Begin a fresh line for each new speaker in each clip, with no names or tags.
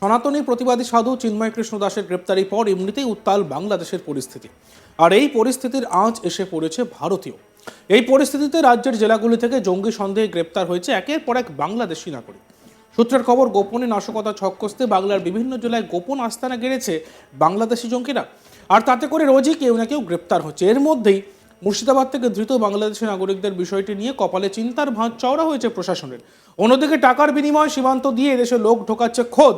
সনাতনী প্রতিবাদী সাধু চিন্ময় কৃষ্ণ দাসের গ্রেপ্তারির পর এমনিতেই উত্তাল বাংলাদেশের পরিস্থিতি। আর এই পরিস্থিতির আঁচ এসে পড়েছে ভারতীয়। এই পরিস্থিতিতে রাজ্যের জেলাগুলি থেকে জঙ্গি সন্দেহে গ্রেপ্তার হয়েছে একের পর এক বাংলাদেশি নাগরিক। সূত্রের খবর, গোপনে নাশকতা ছক কষতে বাংলার বিভিন্ন জেলায় গোপন আস্তানা গেড়েছে বাংলাদেশি জঙ্গিরা। আর তাতে করে রোজই কেউ না কেউ গ্রেপ্তার হচ্ছে। এর মধ্যেই মুর্শিদাবাদ থেকে ধৃত বাংলাদেশি নাগরিকদের বিষয়টি নিয়ে কপালে চিন্তার ভাঁজ চওড়া হয়েছে প্রশাসনের। অন্যদিকে টাকার বিনিময়ে সীমান্ত দিয়ে এদেশে লোক ঢোকাচ্ছে খোদ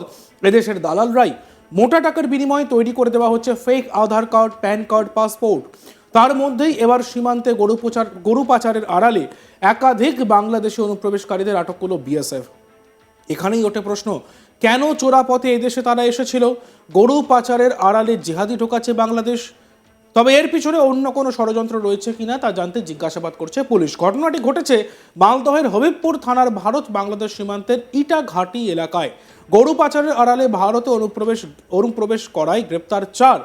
এদেশের দালালরাই। মোটা টাকার বিনিময়ে তৈরি করে দেওয়া হচ্ছে ফেক আধার কার্ড, প্যান কার্ড, পাসপোর্ট। তার মধ্যেই এবার সীমান্তে গরু পাচারের আড়ালে একাধিক বাংলাদেশি অনুপ্রবেশকারীদের আটক করল বিএসএফ। এখানেই ওঠে প্রশ্ন, কেন চোরাপথে এদেশে তারা এসেছিল? গরু পাচারের আড়ালে জিহাদি ঢোকাচ্ছে বাংলাদেশ। তবে এর পিছনে অন্য কোনো ষড়যন্ত্র রয়েছে কিনা তা জানতে জিজ্ঞাসাবাদ করছে পুলিশ। ঘটনাটি ঘটেছে মালদহের হবিবপুর থানার ভারত বাংলাদেশ সীমান্তের ইটাঘাটি এলাকায়। গরু পাচারের আড়ালে ভারতে অনুপ্রবেশ করায় গ্রেপ্তার 4।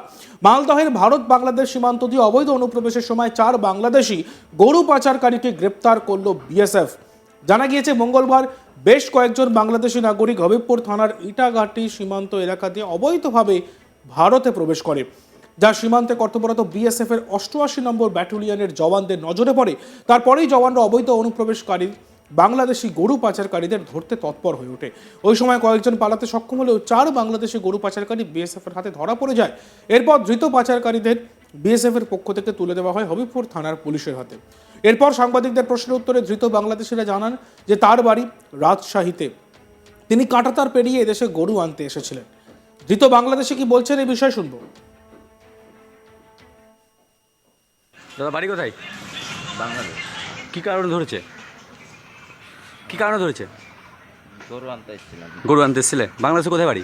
মালদহের ভারত বাংলাদেশ সীমান্ত দিয়ে অবৈধ অনুপ্রবেশের সময় 4 বাংলাদেশি গরু পাচারকারীকে গ্রেপ্তার করল বিএসএফ। জানা গিয়েছে মঙ্গলবার বেশ কয়েকজন বাংলাদেশি নাগরিক হবিবপুর থানার ইটাঘাটি সীমান্ত এলাকা দিয়ে অবৈধভাবে ভারতে প্রবেশ করে, যা সীমান্তে কর্তব্যরত বিএসএফ এর 88 নম্বর ব্যাটালিয়নের জওয়ানদের নজরে পড়ে। তারপরেই জওয়ানরা অবৈধ অনুপ্রবেশকারী বাংলাদেশি গরু পাচারকারীদের ধরতে তৎপর হয়ে ওঠে। ওই সময় কয়েকজন পালাতে সক্ষম হলেও 4 বাংলাদেশি গরু পাচারকারী বিএসএফ এর হাতে ধরা পড়ে যায়। এরপর ধৃত পাচারকারীদের বিএসএফ এর পক্ষ থেকে তুলে দেওয়া হয় হবিবপুর থানার পুলিশের হাতে। এরপর সাংবাদিকদের প্রশ্নের উত্তরে ধৃত বাংলাদেশিরা জানান যে তার বাড়ি রাজশাহীতে। তিনি কাঁটাতার পেরিয়ে এদেশে গরু আনতে এসেছিলেন। ধৃত বাংলাদেশি কি বলছেন এই বিষয়ে শুনবো।
দাদা বাড়ি কোথায়?
বাংলাদেশ।
কি কারণে ধরেছে? কি কারণে ধরেছে?
গরু আনতে এসেছিলাম।
গরু আনতে এসেছিলে? বাংলাদেশে কোথায় বাড়ি?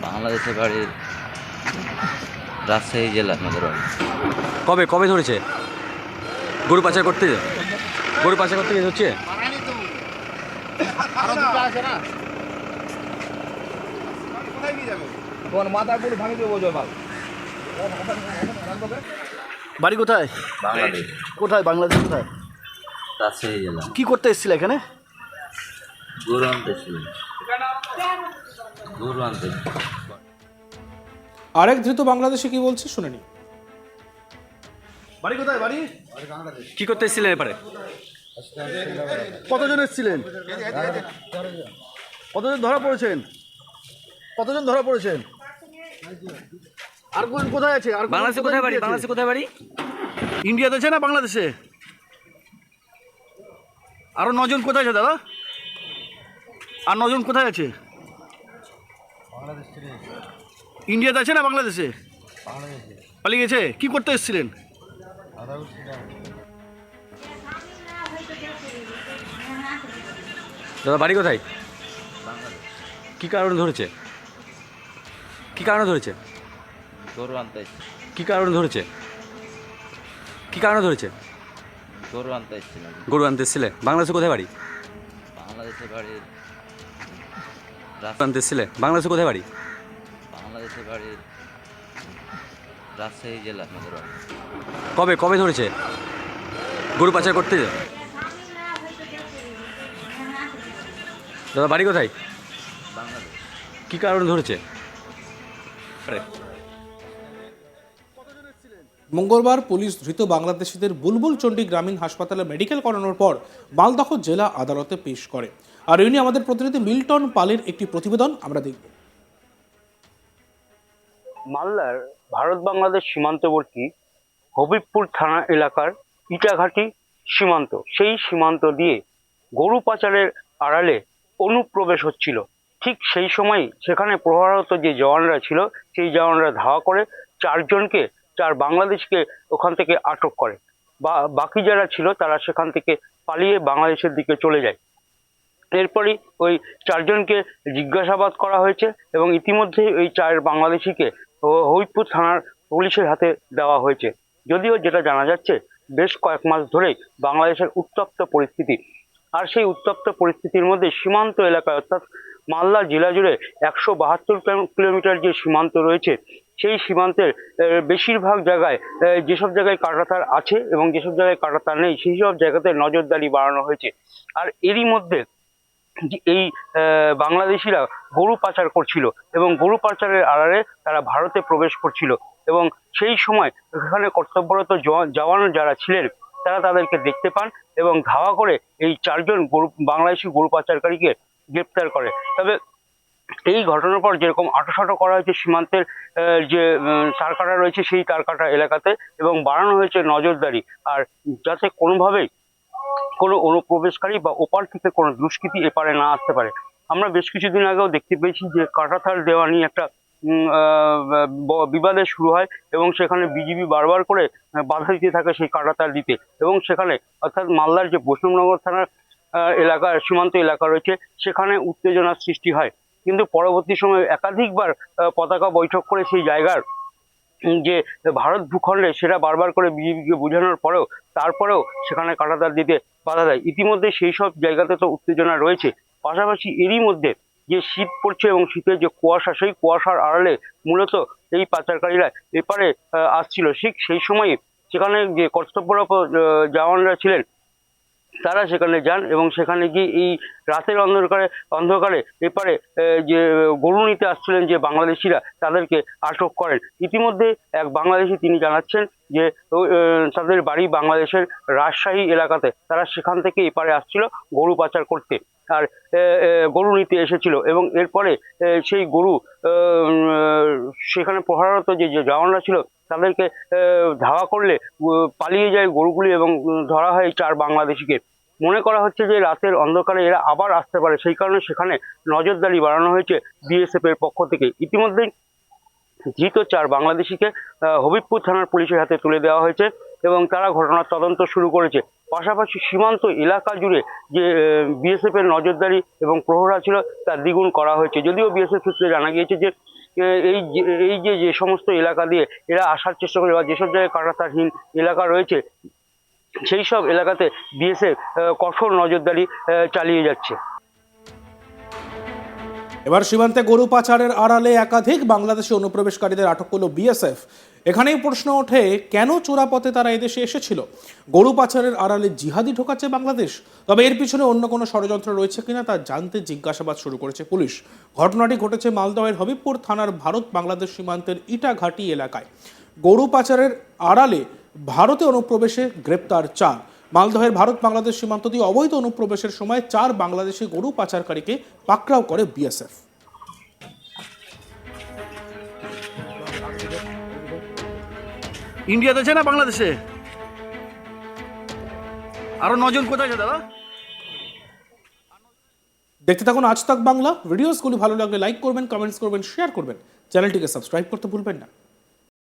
বাংলাদেশের বাড়ির রাজশাহী জেলা আমাদের বাড়ি।
কবে কবে ধরেছে? গরু পাচার করতে গিয়ে হচ্ছে।
বাড়ি কোথায়?
বাংলাদেশ।
কোথায় বাংলাদেশ কোথায়?
রাজশাহী জেলা।
কি করতে এসেছিল এখানে?
গরু আনতে এসেছিলাম। গরু আনতে।
আরেক ধৃত বাংলাদেশি কি বলছে শুনে নি।
বাড়ি কোথায়? বাড়ি
কি করতে এসেছিলেন এপারে?
কতজন এসেছিলেন? কতজন ধরা পড়েছেন? কতজন ধরা পড়েছেন? আর কোন কোথায় আছে? আর
বাংলাদেশে কোথায় বাড়ি? বাংলাদেশে কোথায় বাড়ি?
ইন্ডিয়াতে আছে না বাংলাদেশে? আরো 9 জন কোথায় আছে দাদা? আর 9 জন কোথায় আছে? ইন্ডিয়াতে আছে না বাংলাদেশে? পালিয়ে গেছে। কি করতে এসেছিলেন?
দাদা বাড়ি কোথায়?
বাংলাদেশ।
কি কারণে ধরেছে? কি কারণে ধরেছে?
গরু আনতে এসেছি।
কি কারণে ধরেছে? কি কারণে ধরেছে?
গরু আনতে এসেছিলাম।
গরু আনতে এসেছিলে? বাংলাদেশে কোথায় বাড়ি?
বাংলাদেশের বাড়ির
আনতে এসেছিলে? বাংলাদেশে কোথায় বাড়ি?
বাংলাদেশের বাড়ির রাজশাহী জেলা আমাদের বাড়ি।
কবে কবে ধরেছে? গরু পাচার করতে। দাদা বাড়ি কোথায়?
বাংলাদেশ।
কি কারণে ধরেছে?
মঙ্গলবার পুলিশ ধৃত বাংলাদেশিদের বুলবুল চণ্ডী গ্রামীণ হাসপাতালে মেডিকেল করানোর পর মালদহ জেলা আদালতে পেশ করে। আর এই নিয়ে আমাদের প্রতিনিধি মিল্টন পালের একটি প্রতিবেদন আমরা দেখব।
মালদার ভারত বাংলাদেশ সীমান্তবর্তী হবিবপুর থানা এলাকার ইটাঘাটি সীমান্ত, সেই সীমান্ত দিয়ে গরু পাচারের আড়ালে অনুপ্রবেশ হচ্ছিল। ঠিক সেই সময় সেখানে প্রহরারত যে জওয়ানরা ছিল সেই জওয়ানরা ধাওয়া করে 4 বাংলাদেশকে ওখান থেকে আটক করে। বাকি যারা ছিল তারা সেখান থেকে পালিয়ে বাংলাদেশের দিকে চলে যায়। এরপরই ওই 4 জনকে জিজ্ঞাসাবাদ করা হয়েছে এবং ইতিমধ্যে এই 4 বাংলাদেশিকে হবিবপুর থানার পুলিশের হাতে দেওয়া হয়েছে। যদিও যেটা জানা যাচ্ছে বেশ কয়েক মাস ধরেই বাংলাদেশের উত্তপ্ত পরিস্থিতি, আর সেই উত্তপ্ত পরিস্থিতির মধ্যে সীমান্ত এলাকায় অর্থাৎ মালদা জেলা জুড়ে 172 কিলোমিটার যে সীমান্ত রয়েছে সেই সীমান্তের বেশিরভাগ জায়গায় যেসব জায়গায় কাঁটাতার আছে এবং যেসব জায়গায় কাঁটাতার নেই সেই সব জায়গাতে নজরদারি বাড়ানো হয়েছে। আর এরই মধ্যে যে এই বাংলাদেশিরা গরু পাচার করছিল এবং গরু পাচারের আড়ালে তারা ভারতে প্রবেশ করছিল এবং সেই সময় এখানে কর্তব্যরত জওয়ান যারা ছিলেন তারা তাদেরকে দেখতে পান এবং ধাওয়া করে এই 4 জন বাংলাদেশি গরু পাচারকারীকে গ্রেপ্তার করে। তবে এই ঘটনার পর যেরকম আঁটোসাঁটো করা হয়েছে সীমান্তের যে তারকাটা রয়েছে সেই তারকাটা এলাকাতে এবং বাড়ানো হয়েছে নজরদারি, আর যাতে কোনোভাবেই কোনো অনুপ্রবেশকারী বা ওপার থেকে কোনো দুষ্কৃতী এপারে না আসতে পারে। আমরা বেশ কিছুদিন আগেও দেখতে পেয়েছি যে কাঁটাতার দেওয়া নিয়ে একটা বিবাদের শুরু হয় এবং সেখানে বিজিবি বারবার করে বাধা দিতে থাকে সেই কাঁটাতার দিতে এবং সেখানে অর্থাৎ মালদার যে বৈষ্ণবনগর থানার এলাকার সীমান্ত এলাকা রয়েছে সেখানে উত্তেজনার সৃষ্টি হয়। কিন্তু পরবর্তী সময়ে একাধিকবার পতাকা বৈঠক করে সেই জায়গার যে ভারত ভূখণ্ডে সেটা বারবার করে বিজেপিকে বোঝানোর পরেও তারপরেও সেখানে কাঁটাতার দিতে বাধা দেয়। ইতিমধ্যে সেই সব জায়গাতে তো উত্তেজনা রয়েছে, পাশাপাশি এরই মধ্যে যে শীত পড়ছে এবং শীতের যে কুয়াশা সেই কুয়াশার আড়ালে মূলত এই পাচারকারীরা এপারে আসছিল। ঠিক সেই সময়ে সেখানে যে কর্তব্যরত জওয়ানরা ছিলেন তারা সেখানে যান এবং সেখানে গিয়ে এই রাতের অন্ধকারে এপারে যে গরু নিতে আসছিলেন যে বাংলাদেশিরা তাদেরকে আটক করেন। ইতিমধ্যে এক বাংলাদেশি তিনি জানাচ্ছেন যে তাদের বাড়ি বাংলাদেশের রাজশাহী এলাকাতে, তারা সেখান থেকে এপারে আসছিল গরু পাচার করতে আর গরু নিতে এসেছিল এবং এরপরে সেই গরু সেখানে প্রহাররত যে জওয়ানরা ছিল তাদেরকে ধাওয়া করলে পালিয়ে যায় গরুগুলি এবং ধরা হয় 4 বাংলাদেশিকে। মনে করা হচ্ছে যে রাতের অন্ধকারে এরা আবার আসতে পারে, সেই কারণে সেখানে নজরদারি বাড়ানো হয়েছে বিএসএফ এর পক্ষ থেকে। ইতিমধ্যেই ধৃত 4 বাংলাদেশিকে হবিবপুর থানার পুলিশের হাতে তুলে দেওয়া হয়েছে এবং তারা ঘটনার তদন্ত শুরু করেছে। পাশাপাশি সীমান্ত এলাকা জুড়ে যে বিএসএফ এর নজরদারি এবং প্রহরা ছিল তা দ্বিগুণ করা হয়েছে। যদিও বিএসএফ সূত্রে জানা গিয়েছে যে এই যে সমস্ত এলাকা দিয়ে এরা আসার চেষ্টা করে বা যেসব জায়গায় কাঁটাতারহীন এলাকা রয়েছে সেই সব এলাকাতে বিএসএফ কঠোর নজরদারি চালিয়ে যাচ্ছে।
এবার সীমান্তে গরু পাচারের আড়ালে একাধিক বাংলাদেশি অনুপ্রবেশকারীদের আটক করল বিএসএফ। এখানেই প্রশ্ন ওঠে, কেন চোরাপথে তারা এদেশে এসেছিল? গরু পাচারের আড়ালে জিহাদি ঢোকাচ্ছে বাংলাদেশ? তবে এর পিছনে অন্য কোনো ষড়যন্ত্র রয়েছে কিনা তা জানতে জিজ্ঞাসাবাদ শুরু করেছে পুলিশ। ঘটনাটি ঘটেছে মালদহের হবিবপুর থানার ভারত বাংলাদেশ সীমান্তের ইটাঘাটি এলাকায়। গরু পাচারের আড়ালে ভারতে অনুপ্রবেশে গ্রেপ্তার 4। মালদহের ভারত বাংলাদেশ সীমান্ত দিয়ে অবৈধ অনুপ্রবেশের সময় 4 বাংলাদেশি গরু পাচারকারীকে পাকড়াও করে বিএসএফ।
ইন্ডিয়াতে আছে না বাংলাদেশে? আরো 9 জন কোথায় আছে দাদা?
দেখতে থাকুন আজ তাক বাংলা। ভিডিওসগুলি ভালো লাগলে লাইক করবেন, কমেন্টস করবেন, শেয়ার করবেন, চ্যানেলটিকে সাবস্ক্রাইব করতে ভুলবেন না।